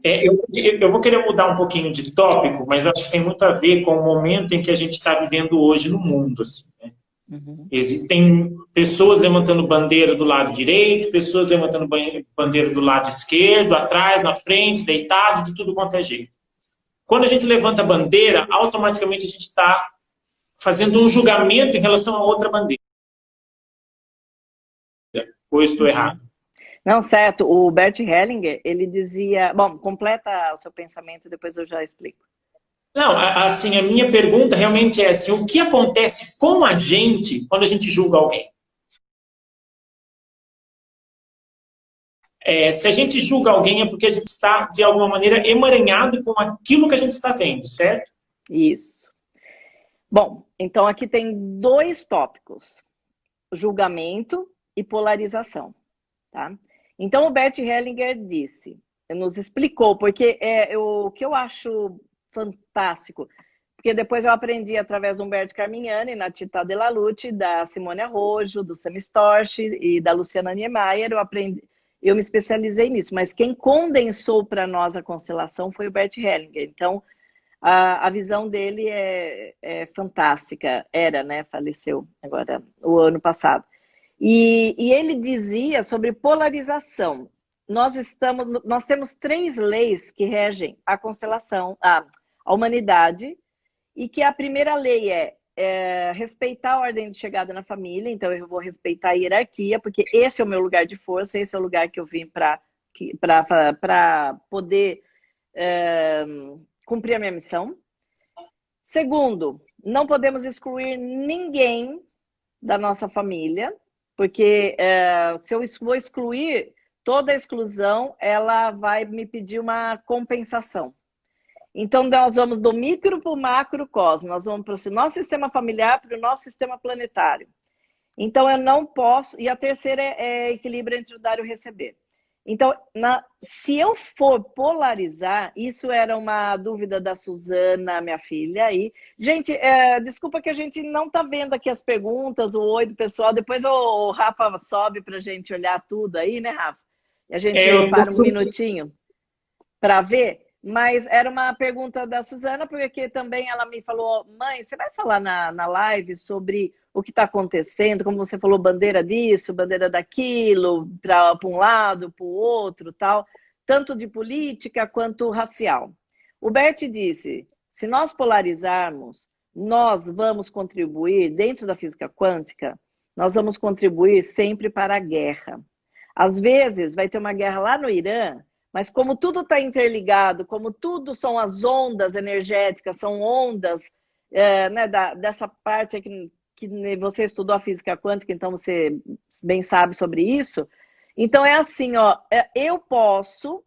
Eu vou querer mudar um pouquinho de tópico, mas acho que tem muito a ver com o momento em que a gente está vivendo hoje no mundo. Assim, né? Uhum. Existem pessoas levantando bandeira do lado direito, pessoas levantando bandeira do lado esquerdo, atrás, na frente, deitado, de tudo quanto é jeito. Quando a gente levanta a bandeira, automaticamente a gente está fazendo um julgamento em relação a outra bandeira. Ou eu estou Uhum. errado? Não, certo. O Bert Hellinger, ele dizia... Bom, completa o seu pensamento, depois eu já explico. Não, assim, a minha pergunta realmente é assim, o que acontece com a gente quando a gente julga alguém? Se a gente julga alguém é porque a gente está, de alguma maneira, emaranhado com aquilo que a gente está vendo, certo? Isso. Bom, então aqui tem dois tópicos: julgamento e polarização, tá? Então o Bert Hellinger disse, nos explicou, porque o que eu acho fantástico, porque depois eu aprendi através do Humberto Carmignani, na Tita Della Lute, da Simone Arrojo, do Sam Storch e da Luciana Niemeyer, eu me especializei nisso, mas quem condensou para nós a constelação foi o Bert Hellinger. Então, a visão dele é fantástica. Era, né? Faleceu agora, o ano passado. E ele dizia sobre polarização. Nós temos três leis que regem a constelação, a humanidade, e que a primeira lei é respeitar a ordem de chegada na família, então eu vou respeitar a hierarquia, porque esse é o meu lugar de força, esse é o lugar que eu vim para poder cumprir a minha missão. Segundo, não podemos excluir ninguém da nossa família, porque se eu vou excluir, toda exclusão, ela vai me pedir uma compensação. Então, nós vamos do micro para o macrocosmo, nós vamos para o nosso sistema familiar, para o nosso sistema planetário. Então, eu não posso... E a terceira é equilíbrio entre o dar e o receber. Então, se eu for polarizar, isso era uma dúvida da Suzana, minha filha aí. Gente, desculpa que a gente não está vendo aqui as perguntas, o oi do pessoal. Depois o Rafa sobe para a gente olhar tudo aí, né, Rafa? E a gente Eu para um posso. minutinho para ver. Mas era uma pergunta da Suzana, porque também ela me falou, mãe, você vai falar na live sobre o que está acontecendo, como você falou, bandeira disso, bandeira daquilo, para um lado, para o outro, tal, tanto de política quanto racial. O Bert disse, se nós polarizarmos, nós vamos contribuir, dentro da física quântica, nós vamos contribuir sempre para a guerra. Às vezes vai ter uma guerra lá no Irã, mas como tudo está interligado, como tudo são as ondas energéticas, são ondas né, dessa parte que você estudou a física quântica, então você bem sabe sobre isso. Então é assim, ó, eu posso,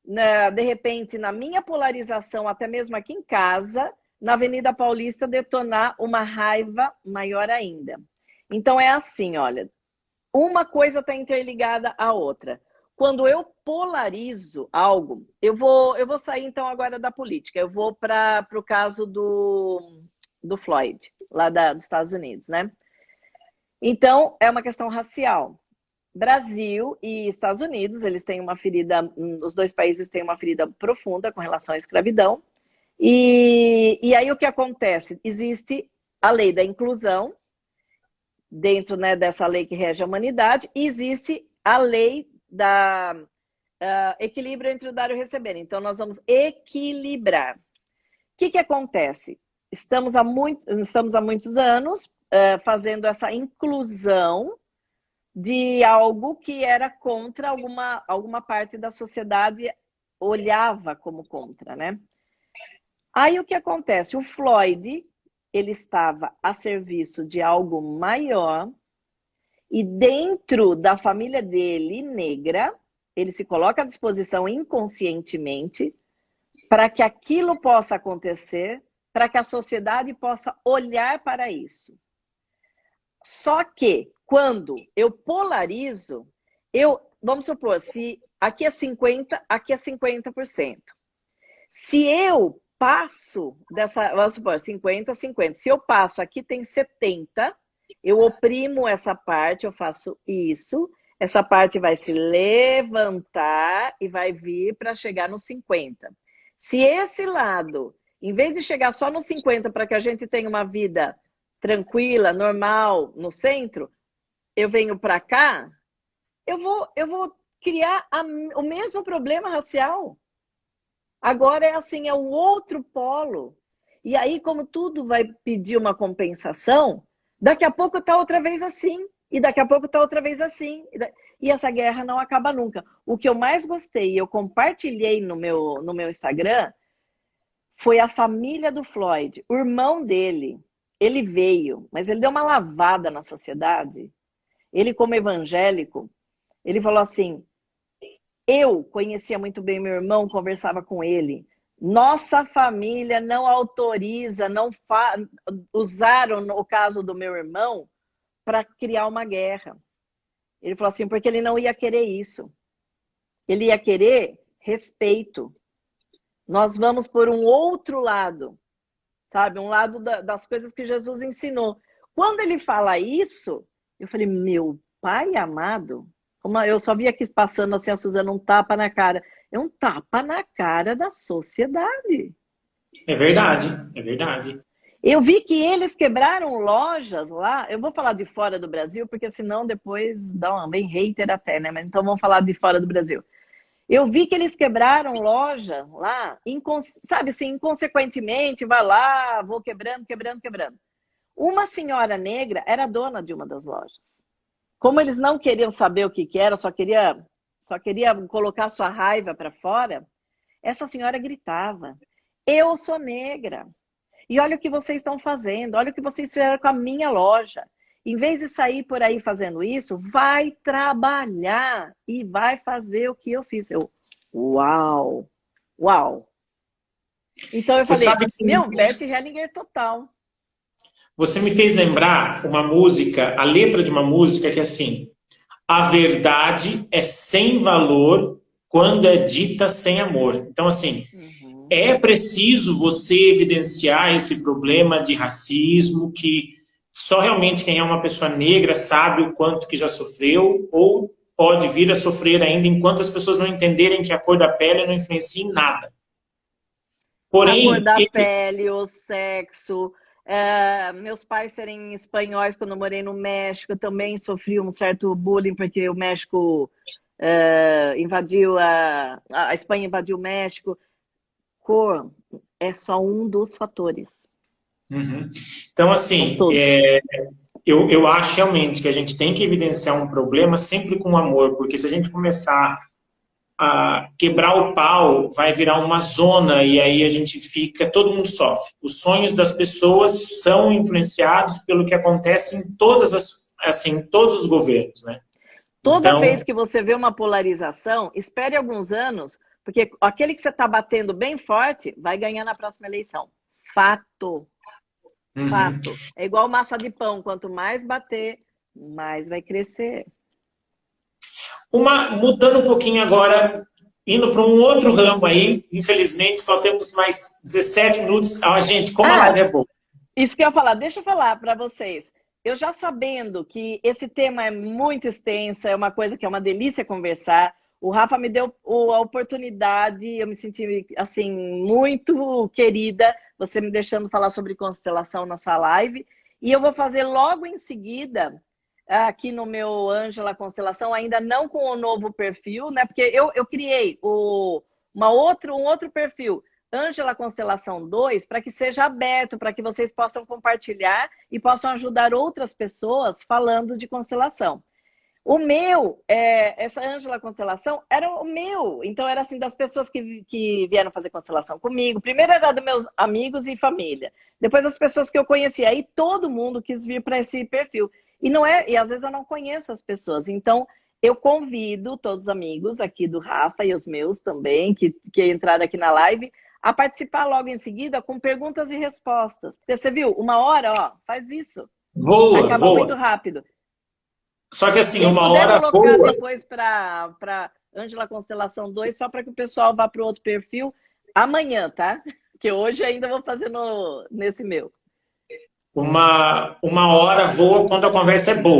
né, de repente, na minha polarização, até mesmo aqui em casa, na Avenida Paulista, detonar uma raiva maior ainda. Então é assim, olha, uma coisa está interligada à outra. Quando eu polarizo algo, eu vou sair então agora da política, eu vou para o caso do Floyd, lá dos Estados Unidos, né? Então, é uma questão racial. Brasil e Estados Unidos, eles têm uma ferida, os dois países têm uma ferida profunda com relação à escravidão. E aí o que acontece? Existe a lei da inclusão, dentro, né, dessa lei que rege a humanidade, e existe a lei da equilíbrio entre o dar e o receber. Então, nós vamos equilibrar. O que acontece? Estamos há muitos anos fazendo essa inclusão de algo que era contra alguma parte da sociedade, olhava como contra, né? Aí o que acontece? O Floyd, ele estava a serviço de algo maior, e dentro da família dele, negra, ele se coloca à disposição inconscientemente para que aquilo possa acontecer, para que a sociedade possa olhar para isso. Só que, quando eu polarizo, vamos supor, se aqui é 50%, aqui é 50%. Se eu passo vamos supor, 50, 50. Se eu passo, aqui tem 70, eu oprimo essa parte, eu faço isso, essa parte vai se levantar e vai vir para chegar nos 50. Se esse lado, em vez de chegar só nos 50 para que a gente tenha uma vida tranquila, normal, no centro, eu venho para cá, eu vou criar o mesmo problema racial. Agora é assim, é um outro polo. E aí, como tudo vai pedir uma compensação, daqui a pouco está outra vez assim, e daqui a pouco está outra vez assim. E essa guerra não acaba nunca. O que eu mais gostei, eu compartilhei no meu Instagram, foi a família do Floyd. O irmão dele, ele veio, mas ele deu uma lavada na sociedade. Ele, como evangélico, ele falou assim, eu conhecia muito bem meu irmão, conversava com ele. Nossa família não autoriza, usaram o caso do meu irmão para criar uma guerra. Ele falou assim, porque ele não ia querer isso. Ele ia querer respeito. Nós vamos por um outro lado, sabe? Um lado das coisas que Jesus ensinou. Quando ele fala isso, eu falei, meu pai amado, como eu só vi aqui passando assim, a Suzana, um tapa na cara. É um tapa na cara da sociedade. É verdade, é verdade. Eu vi que eles quebraram lojas lá. Eu vou falar de fora do Brasil, porque senão depois dá uma bem hater até, né? Mas então vamos falar de fora do Brasil. Eu vi que eles quebraram loja lá, sabe assim, inconsequentemente, vai lá, vou quebrando, quebrando, quebrando. Uma senhora negra era dona de uma das lojas. Como eles não queriam saber o que era, só queria colocar sua raiva para fora, essa senhora gritava, eu sou negra. E olha o que vocês estão fazendo, olha o que vocês fizeram com a minha loja. Em vez de sair por aí fazendo isso, vai trabalhar e vai fazer o que eu fiz. Uau! Uau! Então eu Você falei, sabe que meu, Bert Hellinger total. você me fez lembrar uma música, a letra de uma música que é assim, a verdade é sem valor quando é dita sem amor. Então, assim, é preciso você evidenciar esse problema de racismo que só realmente quem é uma pessoa negra sabe o quanto que já sofreu ou pode vir a sofrer ainda enquanto as pessoas não entenderem que a cor da pele não influencia em nada. A cor Porém, da pele, o sexo, meus pais serem espanhóis quando eu morei no México, eu também sofri um certo bullying porque o México invadiu, a Espanha invadiu o México. Cor é só um dos fatores. Uhum. Então, assim, eu acho realmente que a gente tem que evidenciar um problema sempre com amor, porque se a gente começar a quebrar o pau, vai virar uma zona e aí a gente fica, todo mundo sofre. Os sonhos das pessoas são influenciados pelo que acontece em todos os governos, né? Toda Então, vez que você vê uma polarização, espere alguns anos, porque aquele que você está batendo bem forte vai ganhar na próxima eleição. Fato. Fato. É igual massa de pão, quanto mais bater, mais vai crescer. Mudando um pouquinho agora, indo para um outro ramo aí, infelizmente só temos mais 17 minutos. Gente, como a live é boa. Isso que eu ia falar, deixa eu falar para vocês. Eu já sabendo que esse tema é muito extenso, é uma coisa que é uma delícia conversar, o Rafa me deu a oportunidade, eu me senti assim muito querida, você me deixando falar sobre constelação na sua live, e eu vou fazer logo em seguida, aqui no meu Ângela Constelação, ainda não com o novo perfil, né? Porque eu criei um outro perfil, Ângela Constelação 2, para que seja aberto, para que vocês possam compartilhar e possam ajudar outras pessoas falando de constelação. O meu, essa Ângela Constelação, era o meu. Então, era assim, das pessoas que vieram fazer constelação comigo. Primeiro era dos meus amigos e família. Depois as pessoas que eu conhecia. Aí todo mundo quis vir para esse perfil. E às vezes eu não conheço as pessoas. Então, eu convido todos os amigos aqui do Rafa e os meus também, que entraram aqui na live, a participar logo em seguida com perguntas e respostas. Você viu? Uma hora, faz isso. Acaba muito rápido. Só que assim, uma hora boa... colocar depois para Ângela Constelação 2, só para que o pessoal vá para o outro perfil amanhã, tá? Que hoje ainda vou fazer nesse meu. Uma hora voa quando a conversa é boa.